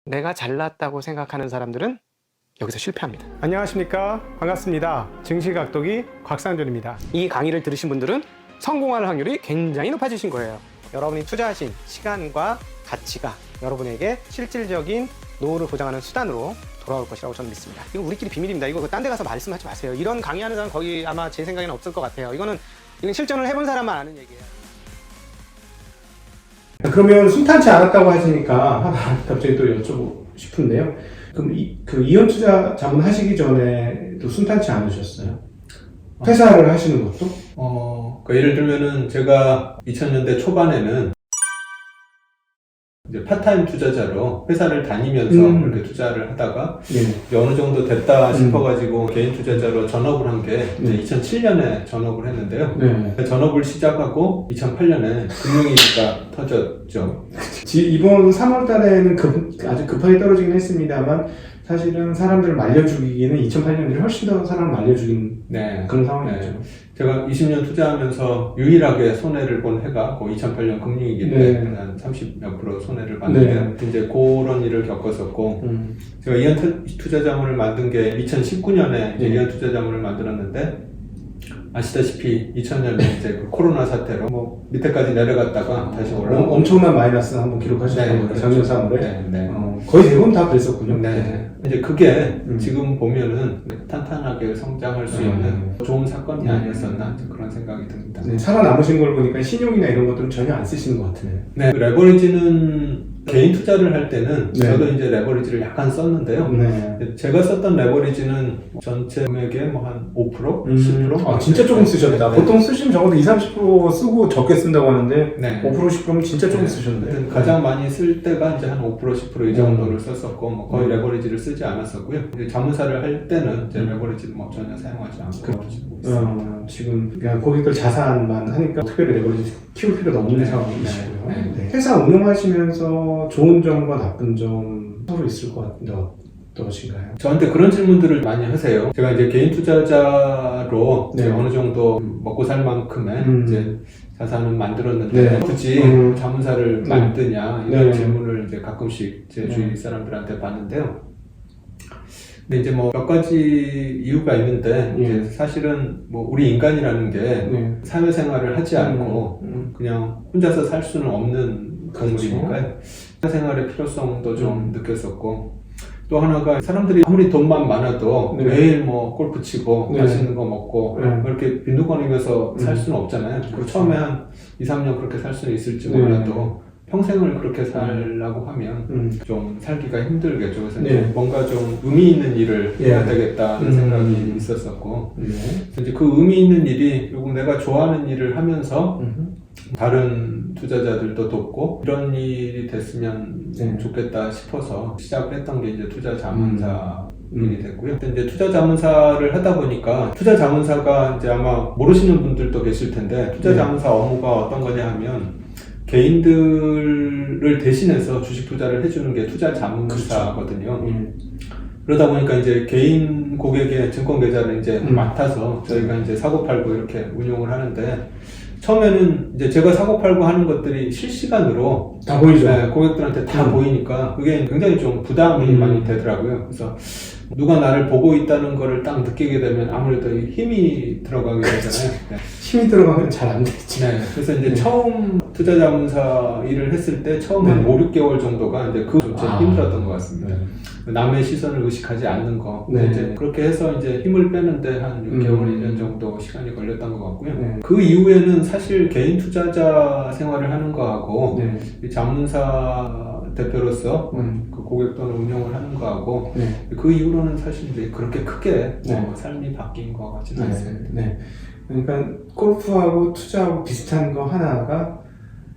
내가 잘났다고 생각하는 사람들은 여기서 실패합니다. 안녕하십니까, 반갑습니다. 증시각도기 곽상준입니다. 이 강의를 들으신 분들은 성공할 확률이 굉장히 높아지신 거예요. 여러분이 투자하신 시간과 가치가 여러분에게 실질적인 노후를 보장하는 수단으로 돌아올 것이라고 저는 믿습니다. 이거 우리끼리 비밀입니다. 이거 딴 데 가서 말씀하지 마세요. 이런 강의하는 사람 거기 아마 제 생각에는 없을 것 같아요. 이건 실전을 해본 사람만 아는 얘기예요. 그러면 순탄치 않았다고 하시니까 갑자기 또 여쭤보고 싶은데요. 그럼 그 이원 투자 자문 하시기 전에도 순탄치 않으셨어요? 회사를 하시는 것도? 그러니까 예를 들면은 제가 2000년대 초반에는 이제 파타임 투자자로 회사를 다니면서 그렇게 투자를 하다가 이제 어느 정도 됐다 싶어가지고 개인 투자자로 전업을 한 게 이제 2007년에 전업을 했는데요. 전업을 시작하고 2008년에 금융위기가 터졌죠. 이번 3월 달에는 아주 급하게 떨어지긴 했습니다만 사실은 사람들을 말려 죽이기는 2008년이 훨씬 더 사람을 말려 죽인 그런 상황이었죠. 제가 20년 투자하면서 유일하게 손해를 본 해가 그 2008년 금융위기 때 한 30몇 프로 손해를 봤는데 이제 그런 일을 겪었었고 제가 이원 투자자문을 만든 게 2019년에 이제 이원 투자자문을 만들었는데 아시다시피 2000년에 이제 그 코로나 사태로 뭐 밑에까지 내려갔다가 다시 올라오고 엄청난 마이너스 한번 기록하셨던 거예요. 작년 3월에. 거의 대부분 다 그랬었군요. 이제 그게 지금 보면은 탄탄하게 성장할 수 있는 좋은 사건이 아니었었나 그런 생각이 듭니다. 살아남으신 걸 보니까 신용이나 이런 것들은 전혀 안 쓰시는 것 같으네요. 그 레버리지는 개인 투자를 할 때는 저도 이제 레버리지를 약간 썼는데요. 제가 썼던 레버리지는 전체 금액의 뭐 한 5%? 10%? 아, 진짜 조금 쓰셨다. 보통 쓰시면 적어도 20-30% 쓰고 적게 쓴다고 하는데 5% 10%면 진짜 조금 쓰셨는데. 가장 많이 쓸 때가 이제 한 5% 10% 이 정도를 썼었고 뭐 거의 레버리지를 쓰지 않았었고요. 이제 자문사를 할 때는 이제 레버리지를 뭐 전혀 사용하지 않고 있습니다. 지금 그냥 고객들 자산만 하니까 특별히 레버리지 키울 필요도 없는 상황이시고요. 회사 운영하시면서 좋은 점과 나쁜 점 서로 있을 것 같은데 어떠신가요? 저한테 그런 질문들을 많이 하세요. 제가 이제 개인 투자자로 이제 어느 정도 먹고 살 만큼의 이제 자산을 만들었는데 굳이 자문사를 만드냐 이런 질문을 이제 가끔씩 제 주위 사람들한테 받는데요. 근데 이제 뭐 몇 가지 이유가 있는데 이제 사실은 뭐 우리 인간이라는 게 사회생활을 하지 않고 그냥 혼자서 살 수는 없는 동물이니까요. 사회생활의 필요성도 좀 느꼈었고 또 하나가 사람들이 아무리 돈만 많아도 매일 뭐 골프 치고 맛있는 거 먹고 이렇게 빈둥거리면서 살 수는 없잖아요. 처음에 한 2-3년 그렇게 살 수는 있을지 몰라도 평생을 그렇게 살라고 하면 좀 살기가 힘들겠죠. 그래서 이제 뭔가 좀 의미 있는 일을 해야 되겠다는 생각이 있었었고 그래서 이제 그 의미 있는 일이 결국 내가 좋아하는 일을 하면서 다른 투자자들도 돕고 이런 일이 됐으면 좋겠다 싶어서 시작을 했던 게 이제 투자 자문사 일이 됐고요. 근데 이제 투자 자문사를 하다 보니까 투자 자문사가 이제 아마 모르시는 분들도 계실 텐데 투자 자문사 업무가 어떤 거냐 하면 개인들을 대신해서 주식 투자를 해주는 게 투자 자문사거든요. 그러다 보니까 이제 개인 고객의 증권 계좌를 이제 맡아서 저희가 이제 사고 팔고 이렇게 운용을 하는데 처음에는 이제 제가 사고 팔고 하는 것들이 실시간으로 다 보이죠. 고객들한테 다 보이니까 그게 굉장히 좀 부담이 많이 되더라고요. 그래서 누가 나를 보고 있다는 거를 딱 느끼게 되면 아무래도 힘이 들어가게 되잖아요. 힘이 들어가면 잘 안 되지. 그래서 이제 처음 투자 자문사 일을 했을 때 처음 한 5-6개월 정도가 이제 좀 제일 힘들었던 것 같습니다. 남의 시선을 의식하지 않는 거. 이제 그렇게 해서 이제 힘을 빼는데 한 6개월, 1년 정도 시간이 걸렸던 것 같고요. 그 이후에는 사실 개인 투자자 생활을 하는 거하고 이 자문사 대표로서 그 고객돈을 운영을 하는 거하고 그 이후로는 사실 이제 그렇게 크게 삶이 바뀐 것 같지는 않습니다. 그러니까 골프하고 투자하고 비슷한 거 하나가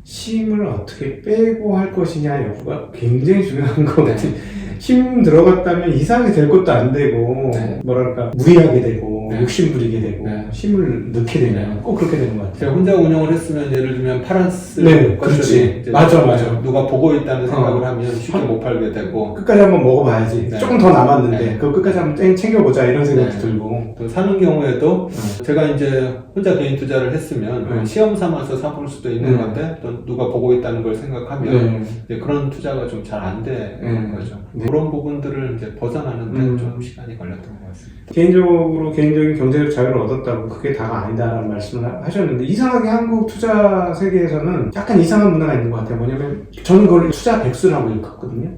힘을 어떻게 빼고 할 것이냐 여부가 굉장히 중요한 것 같아요. 힘 들어갔다면 이상하게 될 것도 안 되고 네. 뭐랄까 무리하게 되고 네. 욕심 부리게 되고 네. 힘을 넣게 되면 네. 꼭 그렇게 되는 것 같아요. 제가 혼자 운영을 했으면 예를 들면 팔았을 네, 것들이 그렇지. 이제 맞아, 맞아. 누가 보고 있다는 생각을 하면 쉽게 못 팔게 되고 끝까지 한번 먹어봐야지. 네. 조금 더 남았는데 네. 그거 끝까지 한번 챙겨보자 이런 생각도 네. 들고. 또 사는 경우에도 제가 이제 혼자 개인 투자를 했으면 시험 삼아서 사볼 수도 있는 건데 또 누가 보고 있다는 걸 생각하면 이제 그런 투자가 좀 잘 안 되는 거죠. 그런 부분들을 이제 벗어나는데 좀 시간이 걸렸던 것 같습니다. 개인적인 경제적 자유를 얻었다고 그게 다가 아니다라는 말씀을 하셨는데 이상하게 한국 투자 세계에서는 약간 이상한 문화가 있는 것 같아요. 뭐냐면 저는 그걸 투자 백수라고 일컫거든요.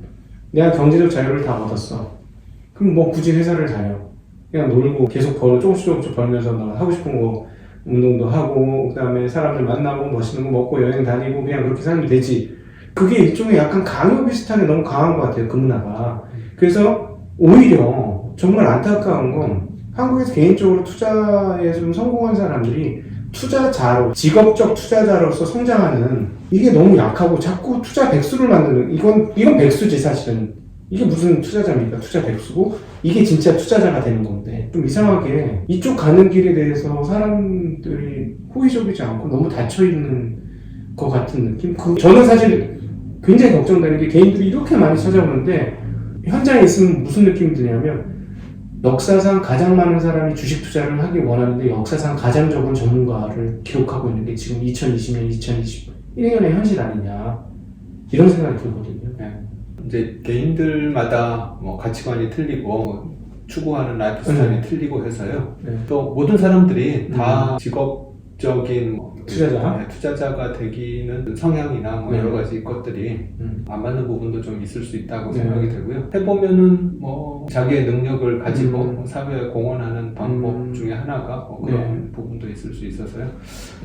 내가 경제적 자유를 다 얻었어. 그럼 뭐 굳이 회사를 다녀. 그냥 놀고 계속 조금씩 벌면서 너 하고 싶은 거 운동도 하고 그다음에 사람들 만나고 멋있는 거 먹고 여행 다니고 그냥 그렇게 살면 되지. 그게 일종의 약간 강요 비슷하게 너무 강한 것 같아요. 그 문화가. 그래서 오히려 정말 안타까운 건 한국에서 개인적으로 투자에 좀 성공한 사람들이 투자자로 직업적 투자자로서 성장하는 이게 너무 약하고 자꾸 투자 백수를 만드는 이건 백수지 사실은. 이게 무슨 투자자입니까? 투자 백수고 이게 진짜 투자자가 되는 건데 좀 이상하게 이쪽 가는 길에 대해서 사람들이 호의적이지 않고 너무 닫혀있는 것 같은 느낌? 저는 사실 굉장히 걱정되는 게 개인들이 이렇게 많이 찾아오는데 현장에 있으면 무슨 느낌이 드냐면 역사상 가장 많은 사람이 주식 투자를 하길 원하는데 역사상 가장 적은 전문가를 기록하고 있는 게 지금 2020년, 2021년의 현실 아니냐 이런 생각이 들거든요. 네. 이제 개인들마다 뭐 가치관이 틀리고 추구하는 라이프 스타일이 틀리고 해서요. 또 모든 사람들이 다 직업적인 투자자가 되기는 성향이나 뭐 여러 가지 것들이 안 맞는 부분도 좀 있을 수 있다고 생각이 되고요. 해보면은 뭐 자기의 능력을 가지고 사회에 공헌하는 방법 중에 하나가 뭐 그런 부분도 있을 수 있어서요.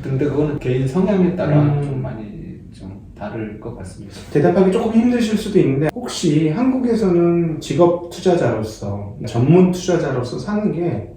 근데 그거는 개인 성향에 따라 좀 많이 좀 다를 것 같습니다. 대답하기 조금 힘드실 수도 있는데 혹시 한국에서는 직업 투자자로서 전문 투자자로서 사는 게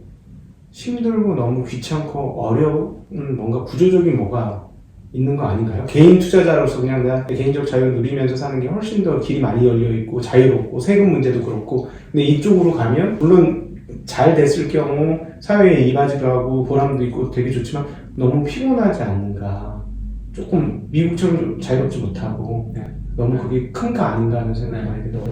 힘들고 너무 귀찮고 어려운 뭔가 구조적인 뭐가 있는 거 아닌가요? 개인 투자자로서 그냥 내가 개인적 자유를 누리면서 사는 게 훨씬 더 길이 많이 열려 있고 자유롭고 세금 문제도 그렇고 근데 이쪽으로 가면 물론 잘 됐을 경우 사회에 이바지도 하고 보람도 있고 되게 좋지만 너무 피곤하지 않는가 조금 미국처럼 자유롭지 못하고 너무 그게 큰 거 아닌가 하는 생각이 많이 들어요.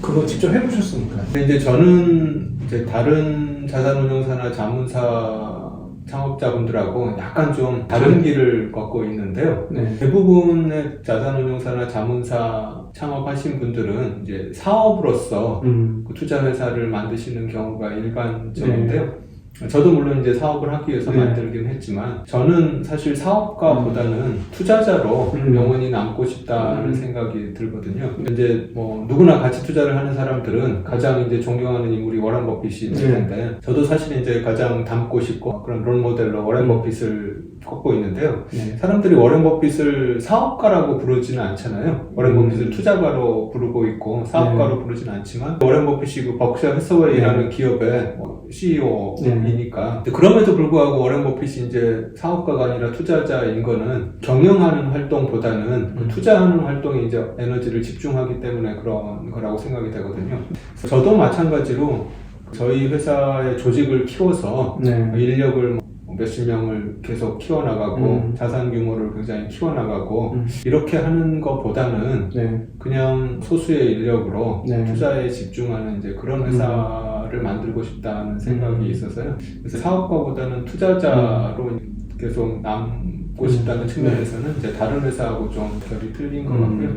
그거 직접 해보셨습니까? 이제 저는 이제 다른 자산운용사나 자문사 창업자분들하고 약간 좀 다른 길을 걷고 있는데요. 대부분의 자산운용사나 자문사 창업하신 분들은 이제 사업으로서 그 투자회사를 만드시는 경우가 일반적인데요. 저도 물론 이제 사업을 하기 위해서 만들긴 했지만 저는 사실 사업가보다는 투자자로 영원히 남고 싶다는 생각이 들거든요. 이제 뭐 누구나 가치 투자를 하는 사람들은 가장 이제 존경하는 인물이 워런 버핏이 있을 텐데 저도 사실 이제 가장 닮고 싶고 그런 롤 모델로 워런 버핏을 꼽고 있는데요. 사람들이 워런 버핏을 사업가라고 부르지는 않잖아요. 워런 버핏을 투자가로 부르고 있고 사업가로 부르지는 않지만 워런 버핏이 그 버크셔 해서웨이라는 기업의 CEO이니까 그럼에도 불구하고 워런 버핏이 이제 사업가가 아니라 투자자인 거는 경영하는 활동보다는 투자하는 활동에 이제 에너지를 집중하기 때문에 그런 거라고 생각이 되거든요. 저도 마찬가지로 저희 회사의 조직을 키워서 인력을 몇십 명을 계속 키워나가고 자산 규모를 굉장히 키워나가고 이렇게 하는 것보다는 그냥 소수의 인력으로 투자에 집중하는 이제 그런 회사를 만들고 싶다는 생각이 있어서요. 그래서 사업가보다는 투자자로 계속 남고 싶다는 측면에서는 이제 다른 회사하고 좀 결이 틀린 것 같고요.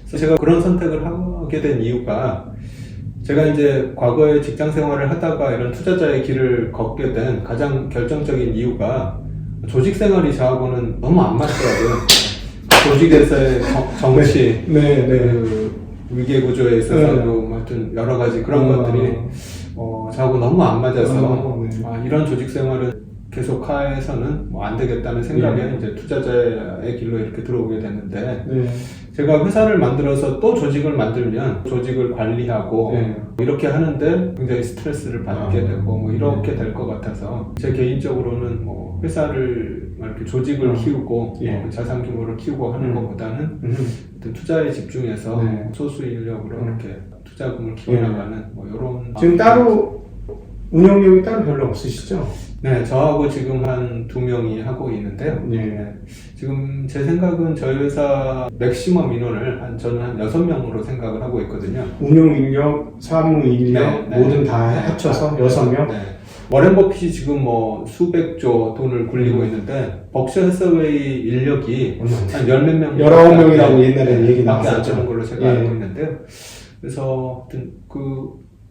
그래서 제가 그런 선택을 하게 된 이유가 제가 이제 과거에 직장 생활을 하다가 이런 투자자의 길을 걷게 된 가장 결정적인 이유가 조직 생활이 저하고는 너무 안 맞더라고요. 조직에서의 정치, 그 위계 구조에 있어서도 하여튼 여러 가지 그런 것들이 저하고 너무 안 맞아서 이런 조직 생활은 계속해서는 뭐 안 되겠다는 생각에 이제 투자자의 길로 이렇게 들어오게 됐는데 네. 제가 회사를 만들어서 또 조직을 만들면 조직을 관리하고 네. 이렇게 하는데 굉장히 스트레스를 받게 아, 되고 뭐 이렇게 될 것 같아서 제 개인적으로는 뭐 회사를 이렇게 조직을 키우고 예. 뭐 자산 규모를 키우고 하는 것보다는 어떤 투자에 집중해서 네. 소수 인력으로 이렇게 투자금을 키워나가는 뭐 이런 지금 따로 운영력이 따로 별로 없으시죠? 네, 저하고 지금 한 2명이 하고 있는데요. 네. 지금 제 생각은 저희 회사 맥시멈 인원을 저는 한 6명으로 생각을 하고 있거든요. 운용 인력, 사무 인력 네, 모든 네. 다 네. 합쳐서 6명? 네. 워렌 버핏이 지금 뭐 수백조 돈을 굴리고 있는데 벅셔 해서웨이 인력이 한 10몇 명 19명이라고 옛날에 얘기 밖에 안 나왔었죠. 되는 걸로 제가 예. 알고 있는데요. 그래서 하여튼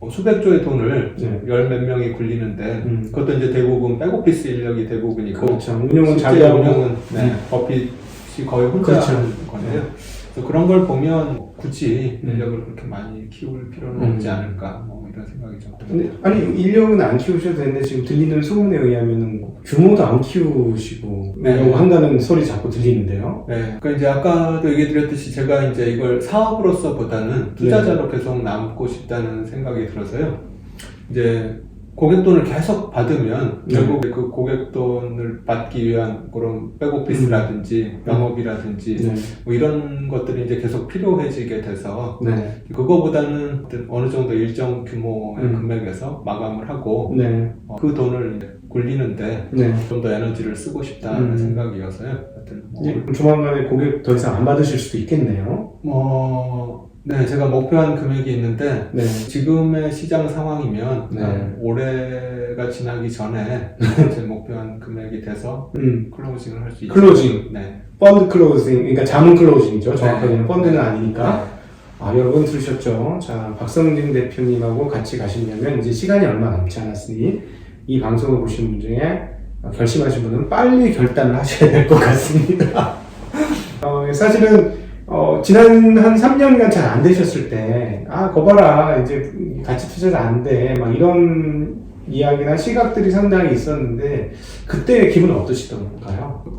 수백조의 돈을 네. 10몇 명이 굴리는데 그것도 이제 대부분 백오피스 인력이 대부분이고 그렇죠. 운영은 실제 자기하고 운영은 버핏이 거의 혼자 그렇죠. 하는 거네요. 그래서 그런 걸 보면 굳이 인력을 그렇게 많이 키울 필요는 없지 않을까 뭐 이런 생각이 좀 근데, 듭니다. 아니 인력은 안 키우셔도 되는데 지금 들리는 소문에 의하면은 규모도 안 키우시고 네. 한다는 소리 자꾸 들리는데요. 네, 그러니까 이제 아까도 얘기 드렸듯이 제가 이제 이걸 사업으로서보다는 투자자로 계속 남고 싶다는 생각이 들어서요. 이제 고객 돈을 계속 받으면 결국 그 고객 돈을 받기 위한 그런 백오피스라든지 영업이라든지 네. 뭐 이런 것들이 이제 계속 필요해지게 돼서 네. 그거보다는 어느 정도 일정 규모의 금액에서 마감을 하고 네. 그 돈을 이제 굴리는데 네. 좀 더 에너지를 쓰고 싶다는 생각이어서요. 하여튼 뭐 조만간에 고객 더 이상 안 받으실 수도 있겠네요. 네, 제가 목표한 금액이 있는데 네. 지금의 시장 상황이면 네. 올해가 지나기 전에 제 목표한 금액이 돼서 클로징을 할 수 있죠. 클로징. 네. 펀드 클로징, 그러니까 자문 클로징이죠. 정확하게는 네. 펀드는 네. 아니니까. 아, 여러분 들으셨죠? 자, 박성진 대표님하고 같이 가시려면 이제 시간이 얼마 남지 않았으니 이 방송을 보신 분 중에 결심하신 분은 빨리 결단을 하셔야 될 것 같습니다. 사실은 지난 한 3년간 잘 안 되셨을 때, 거 봐라, 이제 가치 투자가 안 돼, 막 이런 이야기나 시각들이 상당히 있었는데, 그때 기분은 어떠시던가요?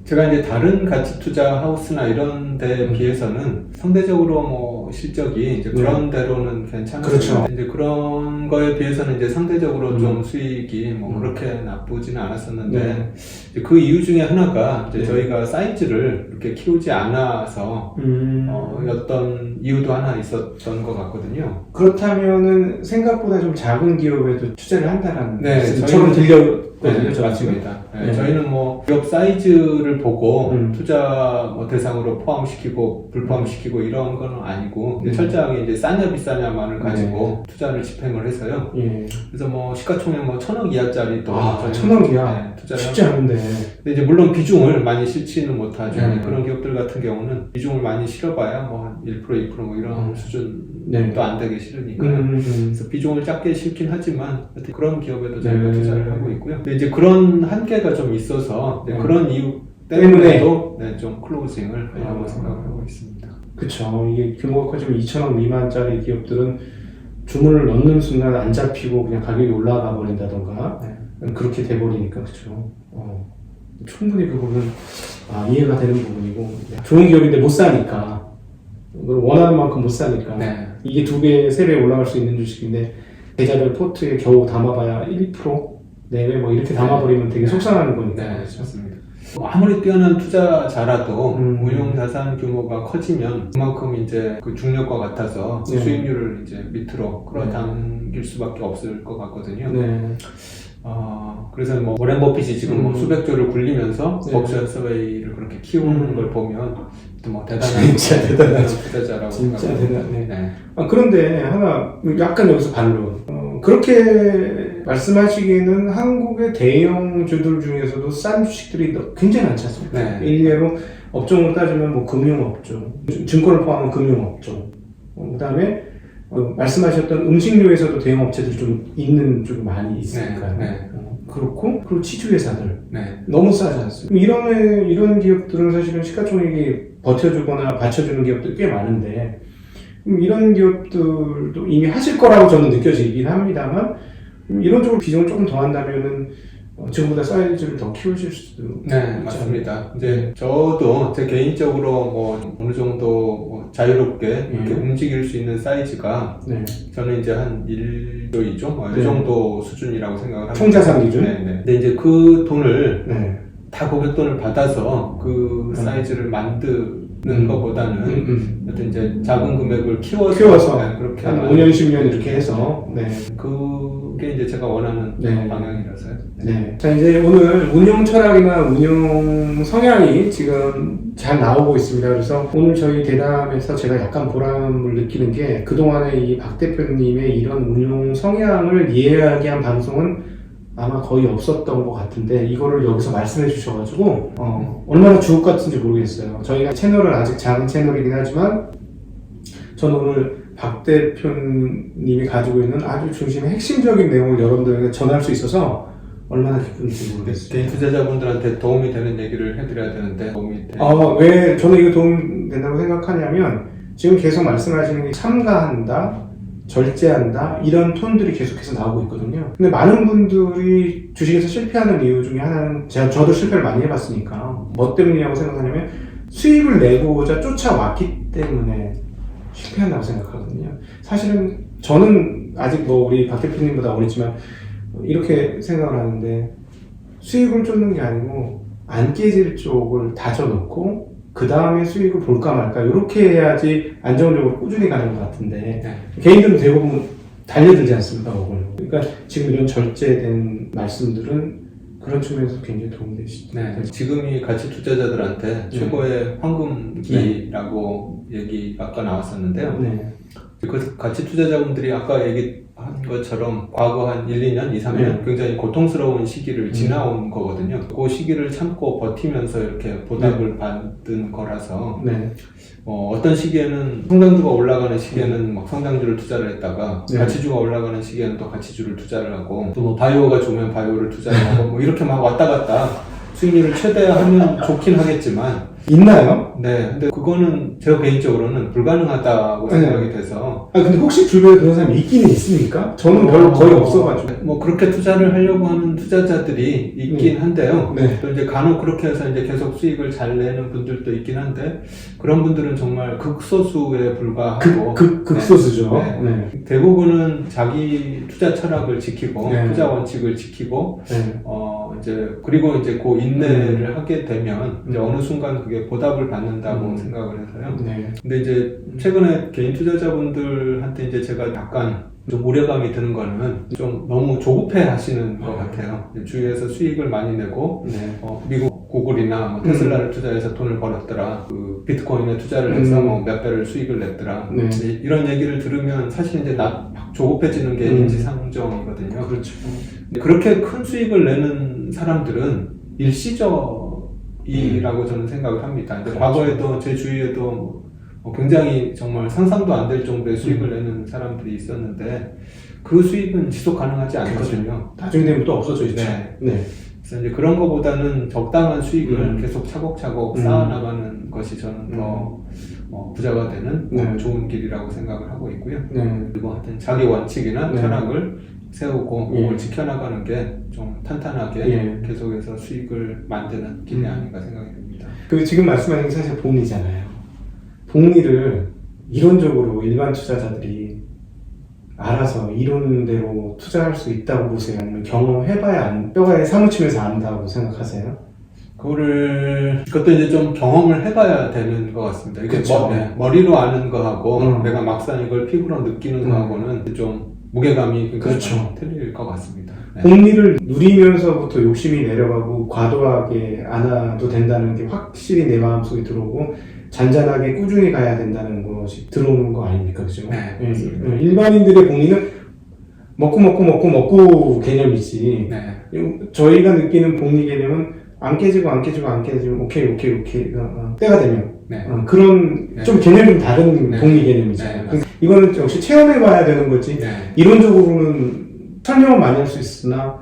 제가 이제 다른 가치 투자 하우스나 이런 데에 비해서는 상대적으로 뭐 실적이 이제 그런 데로는 괜찮았는데 그렇죠. 이제 그런 거에 비해서는 이제 상대적으로 좀 수익이 뭐 그렇게 나쁘지는 않았었는데 이제 그 이유 중에 하나가 이제 저희가 사이즈를 이렇게 키우지 않아서 어떤 이유도 하나 있었던 것 같거든요. 그렇다면은 생각보다 좀 작은 기업에도 투자를 한다라는 네, 저는 들렸거든요. 네, 맞습니다. 네, 네. 저희는 뭐 기업 사이즈를 보고 투자 뭐 대상으로 포함시키고 불포함시키고 이런 건 아니고 이제 철저하게 이제 싸냐 비싸냐만을 가지고 투자를 집행을 해서요. 예. 그래서 뭐 시가총액 뭐 1,000억 이하짜리도 저희는 1,000억이야. 투자를 쉽지 하고 않은데. 근데 이제 물론 비중을 많이 실지는 못하죠. 네. 그런 기업들 같은 경우는 비중을 많이 실어봐야 뭐 한 1%, 2%뭐 이런 수준도 네. 안 되게 싫으니까요. 그래서 비중을 작게 실긴 하지만 하여튼 그런 기업에도 저희가 네. 투자를 하고 있고요. 근데 이제 그런 한계가 좀 있어서 이제 그런 이유 때문에 때문에도 네, 좀 클로징을 하려고 생각을 하고 있습니다. 그쵸. 이게 규모가 커지면 2,000억 미만짜리 기업들은 주문을 넣는 순간 안 잡히고 그냥 가격이 올라가 버린다던가 그렇게 돼버리니까 그쵸. 충분히 그 부분은 이해가 되는 부분이고 좋은 기업인데 못 사니까 그걸 원하는 만큼 못 사니까 네. 이게 2배, 3배 올라갈 수 있는 주식인데 계좌별 포트에 겨우 담아봐야 1% 내외 뭐 이렇게 담아버리면 되게 속상한 거니까 네, 그렇죠. 맞습니다. 아무리 뛰어난 투자자라도 운용 자산 규모가 커지면 그만큼 이제 그 중력과 같아서 네. 수익률을 이제 밑으로 끌어당길 수밖에 없을 것 같거든요. 네. 그래서 뭐 워렌 버핏이 지금 뭐 수백조를 굴리면서 네. 벅셔 해서웨이를 그렇게 키우는 걸 보면 또 뭐 대단한 진짜 대단하죠. 투자자라고 진짜 생각합니다. 대단해. 네. 그런데 하나 약간 여기서 반론. 그렇게 말씀하시기에는 한국의 대형주들 중에서도 싼 주식들이 굉장히 많지 않습니까? 네. 일례로 업종으로 따지면 뭐 금융업종, 증권을 포함한 금융업종, 그다음에 말씀하셨던 음식료에서도 대형 업체들이 좀 있는 쪽이 많이 있으니까요. 네. 그리고 치주회사들 네. 너무 싸지 않습니까? 이런 기업들은 사실은 시가총액이 버텨주거나 받쳐주는 기업들이 꽤 많은데 이런 기업들도 이미 하실 거라고 저는 느껴지긴 합니다만 이런 쪽으로 비중을 조금 더 한다면은 지금보다 사이즈를 더 키우실 수도 네, 맞습니다. 이제 저도 제 개인적으로 뭐 어느 정도 뭐 자유롭게 이렇게 움직일 수 있는 사이즈가 네. 저는 이제 한 1조, 2조? 네. 이 정도 수준이라고 생각을 합니다. 총자산 기준? 네, 네. 근데 이제 그 돈을 네. 다 고객 돈을 받아서 그 사이즈를 만드는 것보다는 어떤 이제 작은 금액을 키워서 네, 그렇게 한 5년, 10년 이렇게 해서 네. 그게 이제 제가 원하는 네. 방향이라서요. 네. 자, 이제 오늘 운영 철학이나 운영 성향이 지금 잘 나오고 있습니다. 그래서 오늘 저희 대담에서 제가 약간 보람을 느끼는 게 그동안에 이 박 대표님의 이런 운영 성향을 이해하게 한 방송은 아마 거의 없었던 것 같은데 이거를 여기서 말씀해 주셔가지고 얼마나 주옥 같은지 모르겠어요. 저희가 채널은 아직 작은 채널이긴 하지만 저는 오늘 박 대표님이 가지고 있는 아주 중심의 핵심적인 내용을 여러분들에게 전할 수 있어서 얼마나 기쁜지 모르겠어요. 개인 투자자분들한테 도움이 되는 얘기를 해드려야 되는데 도움이 돼. 왜 저는 이거 도움 된다고 생각하냐면 지금 계속 말씀하시는 게 참가한다, 절제한다 이런 톤들이 계속해서 나오고 있거든요. 근데 많은 분들이 주식에서 실패하는 이유 중에 하나는 저도 실패를 많이 해봤으니까 뭐 때문이냐고 생각하냐면 수익을 내고자 쫓아왔기 때문에 실패한다고 생각하거든요. 사실은 저는 아직 뭐 우리 박 대표님보다 어리지만 이렇게 생각을 하는데 수익을 쫓는 게 아니고 안 깨질 쪽을 다져놓고 그 다음에 수익을 볼까 말까 이렇게 해야지 안정적으로 꾸준히 가는 것 같은데 개인들은 대부분 달려들지 않습니까? 그러니까 지금 이런 절제된 말씀들은 그런 측면에서 굉장히 도움되시죠. 네, 지금이 가치 투자자들한테 최고의 황금기라고 얘기가 아까 나왔었는데요. 네. 그 가치 투자자분들이 아까 얘기한 것처럼 과거 한 1, 2년, 2, 3년 굉장히 고통스러운 시기를 지나온 거거든요. 그 시기를 참고 버티면서 이렇게 보답을 받은 거라서 어떤 시기에는 성장주가 올라가는 시기에는 막 성장주를 투자를 했다가 가치주가 올라가는 시기에는 또 가치주를 투자를 하고 또 뭐 바이오가 좋으면 바이오를 투자를 하고 뭐 이렇게 막 왔다 갔다 수익률을 최대화하면 좋긴 하겠지만 있나요? 네, 근데 그거는 제가 개인적으로는 불가능하다고 생각이 돼서. 근데 혹시 주변에 그런 사람이 있기는 있습니까? 저는 별로 거의 없어가지고. 뭐 그렇게 투자를 하려고 하는 투자자들이 있긴 한데요. 또 이제 간혹 그렇게 해서 이제 계속 수익을 잘 내는 분들도 있긴 한데 그런 분들은 정말 극소수에 불과하고. 극소수죠. 네. 대부분은 자기 투자 철학을 지키고 투자 원칙을 지키고 이제 그리고 이제 그 인내를 하게 되면 이제 어느 순간 그게 보답을 받는다고 생각을 해서요. 근데 이제 최근에 개인 투자자분들한테 이제 제가 약간 좀 우려감이 드는 거는 좀 너무 조급해 하시는 것 같아요. 주위에서 수익을 많이 내고 미국 구글이나 뭐 테슬라를 투자해서 돈을 벌었더라. 그 비트코인에 투자를 해서 뭐 몇 배를 수익을 냈더라. 이런 얘기를 들으면 사실 이제 조급해지는 게 인지상정이거든요. 그렇죠. 그렇게 큰 수익을 내는 사람들은 일시적이라고 저는 생각을 합니다. 그렇죠. 과거에도 제 주위에도 굉장히 정말 상상도 안 될 정도의 수익을 내는 사람들이 있었는데 그 수익은 지속 가능하지 않거든요. 나중에 되면 또 없어져 있죠. 그래서 이제 그런 것보다는 적당한 수익을 계속 차곡차곡 쌓아나가는 것이 저는 더 부자가 되는 좋은 길이라고 생각을 하고 있고요. 그리고 하여튼 자기 원칙이나 철학을 세우고 그걸 지켜나가는 게 좀 탄탄하게 계속해서 수익을 만드는 길이 아닌가 생각이 듭니다. 지금 말씀하신 게 사실 복리잖아요. 복리를 이론적으로 일반 투자자들이 알아서 이론대로 투자할 수 있다고 보세요? 아니면 경험해봐야 뼈가에 사무치면서 안다고 생각하세요? 그것도 이제 좀 경험을 해봐야 되는 것 같습니다. 이게 그렇죠. 머리로 아는 거하고 내가 막상 이걸 피부로 느끼는 거하고는 좀 무게감이 그렇죠. 틀릴 것 같습니다. 복리를 누리면서부터 욕심이 내려가고 과도하게 안 와도 된다는 게 확실히 내 마음속에 들어오고 잔잔하게 꾸준히 가야 된다는 것이 들어오는 거 아닙니까? 그죠? 일반인들의 복리는 먹고 개념이지. 저희가 느끼는 복리 개념은 안 깨지고 오케이 때가 되면 그런 좀 개념이 좀 다른 복리 개념이죠. 이거는 역시 체험해봐야 되는 거지. 이론적으로는 설명은 많이 할 수 있으나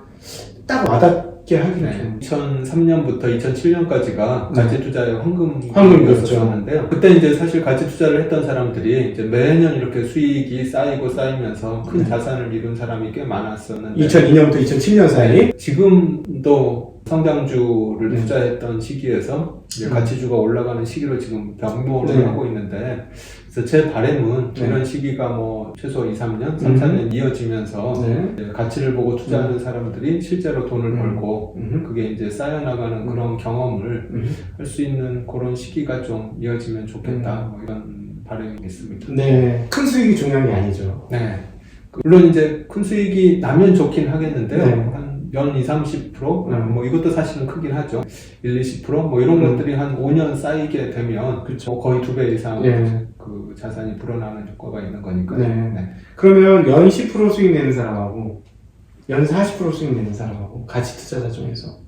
딱 와닿 어렵게 하기는 네. 좀. 2003년부터 2007년까지가 네. 가치 투자의 황금이었죠. 황금이었었는데요. 그때 이제 사실 가치 투자를 했던 사람들이 이제 매년 이렇게 수익이 쌓이면서 큰 네. 자산을 이룬 사람이 꽤 많았었는데 2002년부터 2007년 사이. 지금도 성장주를 네. 투자했던 시기에서 이제 가치주가 올라가는 시기로 지금 변모를 네. 하고 있는데, 그래서 제 바람은 네. 이런 시기가 뭐 최소 2, 3년, 3, 4년 이어지면서 네. 이제 가치를 보고 투자하는 사람들이 실제로 돈을 벌고 그게 이제 쌓여나가는 그런 경험을 할 수 있는 그런 시기가 좀 이어지면 좋겠다, 뭐 이런 바람이 있습니다. 네. 큰 수익이 중요한 게 아니죠. 네. 물론 이제 큰 수익이 나면 좋긴 하겠는데요. 네. 한 연 20, 30%? 뭐 이것도 사실은 크긴 하죠. 1, 20%? 뭐 이런 것들이 한 5년 쌓이게 되면 그쵸. 뭐 거의 2배 이상 네. 그 자산이 불어나는 효과가 있는 거니까요. 네. 네. 그러면 연 10% 수익 내는 사람하고 연 40% 수익 내는 사람하고 가치 투자자 중에서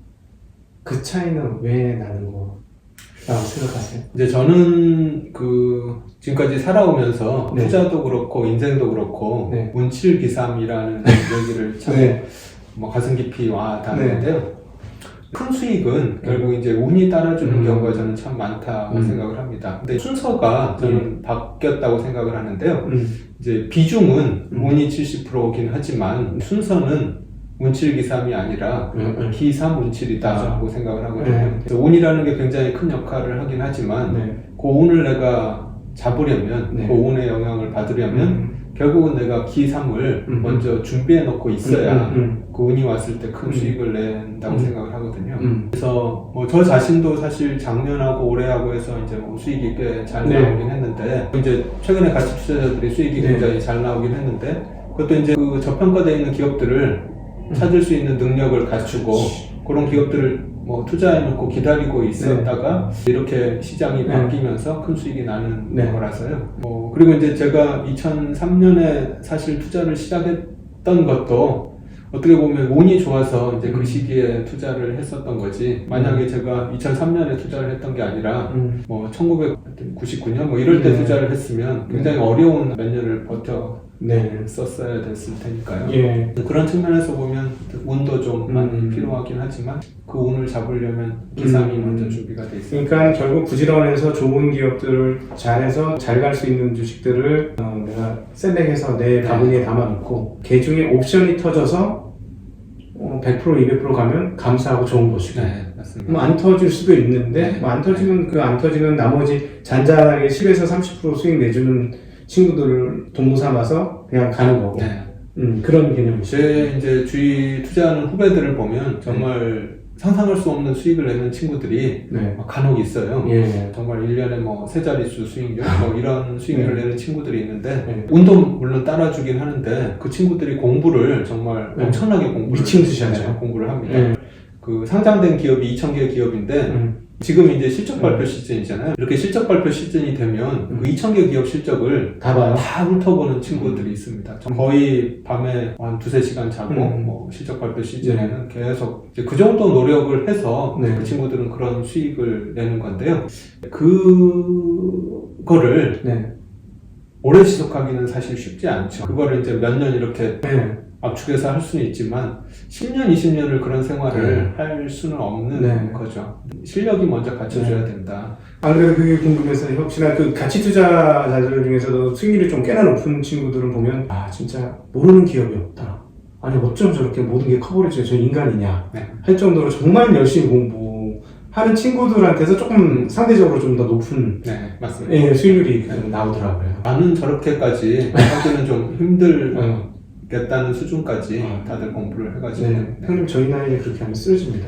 그 차이는 왜 나는 거라고 생각하세요? 이제 저는 그 지금까지 살아오면서 네. 투자도 그렇고 인생도 그렇고 네. 운칠기삼이라는 얘기를 참 네. 뭐 가슴 깊이 와 닿는데요. 큰 수익은 결국 이제 운이 따라주는 경우가 저는 참 많다고 생각을 합니다. 근데 순서가 저는 바뀌었다고 생각을 하는데요. 이제 비중은 운이 70%긴 하지만 순서는 운칠기삼이 아니라 기삼운칠이다라고 생각을 하거든요. 그래서 운이라는 게 굉장히 큰 역할을 하긴 하지만 그 운을 내가 잡으려면 그 운의 영향을 받으려면 결국은 내가 기삼을 먼저 준비해 놓고 있어야 그 운이 왔을 때 큰 수익을 낸다고 생각을 하거든요. 그래서 뭐 저 자신도 사실 작년하고 올해하고 해서 이제 뭐 수익이 꽤 잘 나오긴 했는데, 이제 최근에 가치 투자자들이 수익이 굉장히 잘 나오긴 했는데, 그것도 이제 그 저평가되어 있는 기업들을 찾을 수 있는 능력을 갖추고 그런 기업들을 뭐 투자해놓고 기다리고 있었다가 이렇게 시장이 바뀌면서 큰 수익이 나는 거라서요. 그리고 이제 제가 2003년에 사실 투자를 시작했던 것도 어떻게 보면 운이 좋아서 이제 그 시기에 투자를 했었던 거지, 만약에 제가 2003년에 투자를 했던 게 아니라 뭐 1999년 뭐 이럴 때 투자를 했으면 굉장히 어려운 몇 년을 썼어야 됐을 테니까요. 예. 그런 측면에서 보면 운도 좀 많이 필요하긴 하지만 그 운을 잡으려면 기삼이 먼저 준비가 돼 있습니다. 그러니까 결국 부지런해서 좋은 기업들을 잘해서 잘 갈 수 있는 주식들을 내가 셀렉해서 내 바구니에 담아놓고 그 중에 옵션이 터져서 100% 200% 가면 감사하고 좋은 것이고, 네, 맞습니다. 뭐 안 터질 수도 있는데 네. 뭐 안 터지면 그 안 터지는 나머지 잔잔하게 10에서 30% 수익 내주는 친구들을 동무 삼아서 그냥 가는 거고. 네. 그런 개념이죠. 제 이제 주위 투자하는 후배들을 보면 정말 상상할 수 없는 수익을 내는 친구들이 간혹 있어요. 예. 정말 1년에 뭐 세 자릿수 수익률 뭐 이런 수익률을 내는 친구들이 있는데, 운도 물론 따라주긴 하는데 그 친구들이 공부를 정말 엄청나게 공부를 미친 듯이 하죠. 공부를 합니다. 그 상장된 기업이 2,000개 기업인데 지금 이제 실적 발표 시즌이잖아요. 이렇게 실적 발표 시즌이 되면 그 2,000개 기업 실적을 다 봐요. 다 훑어보는 친구들이 있습니다. 거의 밤에 한 2-3시간 자고 뭐 실적 발표 시즌에는 계속 이제 그 정도 노력을 해서 그 친구들은 그런 수익을 내는 건데요. 그거를 오래 지속하기는 사실 쉽지 않죠. 그거를 이제 몇 년 이렇게 압축해서 할 수는 있지만 10년, 20년을 그런 생활을 할 수는 없는 거죠. 실력이 먼저 갖춰줘야 된다. 안 그래도 그게 궁금해서 혹시나 그 가치 투자자들 중에서도 수익률이 좀 꽤나 높은 친구들을 보면 진짜 모르는 기업이 없다. 아니 어쩜 저렇게 모든 게 커버리지, 저 인간이냐 할 정도로 정말 열심히 공부하는 친구들한테서 조금 상대적으로 좀 더 높은 맞습니다. 수익률이 나오더라고요. 나는 저렇게까지 하기는 좀 힘들겠다는 수준까지 다들 공부를 해가지고. 형님 저희 나이에 그렇게 하면 쓰러집니다.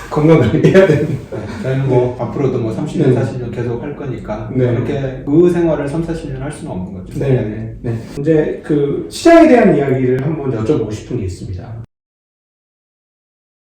건강관리해야 됩니다. 저희는 뭐 앞으로도 뭐 30년, 40년 계속 할 거니까 그렇게 그 생활을 3, 40년 할 수는 없는 거죠. 이제 그 시장에 대한 이야기를 한번 여쭤보고 싶은 게 있습니다.